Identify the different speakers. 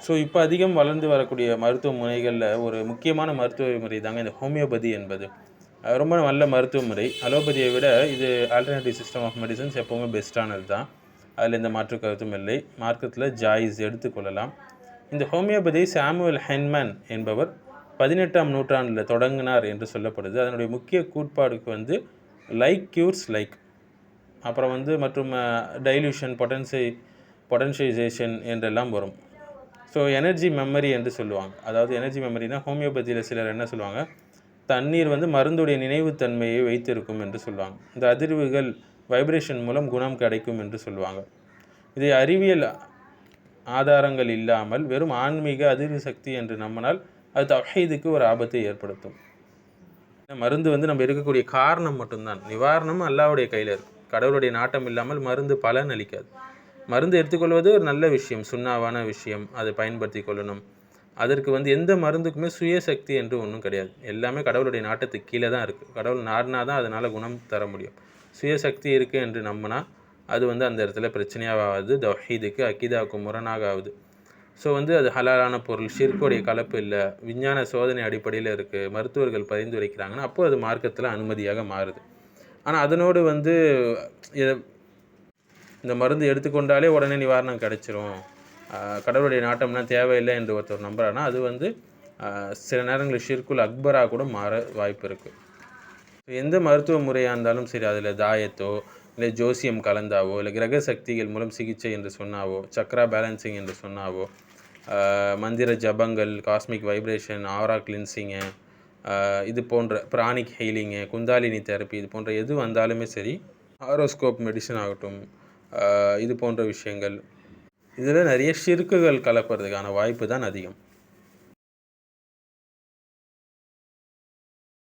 Speaker 1: So இப்போ அதிகம் வளர்ந்து வரக்கூடிய மருத்துவ முறைகளில் ஒரு முக்கியமான மருத்துவ முறை தாங்க இந்த ஹோமியோபதி என்பது. ரொம்ப நல்ல மருத்துவ முறை. அலோபதியை விட இது ஆல்டர்னேட்டிவ் சிஸ்டம் ஆஃப் மெடிசின்ஸ் எப்போவுமே பெஸ்ட்டானது தான். அதில் எந்த மாற்று கருத்தும் இல்லை. மார்க்கத்தில் ஜாயிஸ் எடுத்துக்கொள்ளலாம். இந்த ஹோமியோபதி சாமுவேல் ஹென்மன் என்பவர் 18ஆம் நூற்றாண்டில் தொடங்கினார் என்று சொல்லப்படுது. அதனுடைய முக்கிய கூட்பாடுக்கு வந்து லைக் க்யூர்ஸ் லைக், அப்புறம் வந்து மற்றும் டைல்யூஷன், பொட்டன்ஷியலைசேஷன் என்றெல்லாம் வரும். ஸோ எனர்ஜி மெமரி என்று சொல்லுவாங்க. அதாவது எனர்ஜி மெமரினா ஹோமியோபதியில் சிலர் என்ன சொல்லுவாங்க, தண்ணீர் வந்து மருந்துடைய நினைவுத்தன்மையை வைத்திருக்கும் என்று சொல்லுவாங்க. இந்த அதிர்வுகள் வைப்ரேஷன் மூலம் குணம் கிடைக்கும் என்று சொல்லுவாங்க. இதை அறிவியல் ஆதாரங்கள் இல்லாமல் வெறும் ஆன்மீக அதிர்வு சக்தி என்று நம்பினால் அது தவ்ஹீதுக்கு ஒரு ஆபத்தை ஏற்படுத்தும். மருந்து வந்து நம்ம இருக்கக்கூடிய காரணம் மட்டும்தான். நிவாரணம் அல்லாஹ்வுடைய கையில் இருக்குது. கடவுளுடைய நாட்டம் இல்லாமல் மருந்து பலன் அளிக்காது. மருந்து எடுத்துக்கொள்வது ஒரு நல்ல விஷயம், சுண்ணாவான விஷயம். அதை பயன்படுத்தி கொள்ளணும். அதற்கு வந்து எந்த மருந்துக்குமே சுயசக்தி என்று ஒன்றும் கிடையாது. எல்லாமே கடவுளுடைய நாட்டத்துக்கு கீழே தான் இருக்குது. கடவுள் நாடினா தான் அதனால் குணம் தர முடியும். சுயசக்தி இருக்குது என்று நம்பினா அது வந்து அந்த இடத்துல பிரச்சனையாகாது, தவ்ஹீதுக்கு அக்கீதாவுக்கு முரணாக ஆகுது. ஸோ வந்து அது ஹலாலான பொருள், ஷிர்க்குடைய கலப்பு இல்லை, விஞ்ஞான சோதனை அடிப்படையில் இருக்குது, மருத்துவர்கள் பரிந்துரைக்கிறாங்கன்னா அப்போ அது மார்க்கத்தில் அனுமதியாக மாறுது. ஆனால் அதனோடு வந்து இந்த மருந்து எடுத்துக்கொண்டாலே உடனே நிவாரணம் கிடைச்சிரும், கடவுளுடைய நாட்டம்னா தேவையில்லை என்று ஒருத்தர் நம்புறாருன்னா அது வந்து சில நேரங்களில் ஷிர்குல் அக்பராக கூட மாற வாய்ப்பு இருக்குது. எந்த மருத்துவ முறையாக இருந்தாலும் சரி, அதில் தாயத்தோ இல்லை ஜோசியம் கலந்தாவோ இல்லை கிரக சக்திகள் மூலம் சிகிச்சை என்று சொன்னாவோ, சக்ரா பேலன்சிங் என்று சொன்னாவோ, மந்திர ஜபங்கள், காஸ்மிக் வைப்ரேஷன், ஆரா கிளின்சிங்கு, இது போன்ற பிராணிக் ஹீலிங்கு, குந்தாலினி தெரப்பி, இது போன்ற எது வந்தாலுமே சரி, ஹாரோஸ்கோப் மெடிசன் ஆகட்டும், இது போன்ற விஷயங்கள், இதில் நிறைய ஷிர்க்குகள் கலப்பறதுக்கான வாய்ப்பு தான் அதிகம்.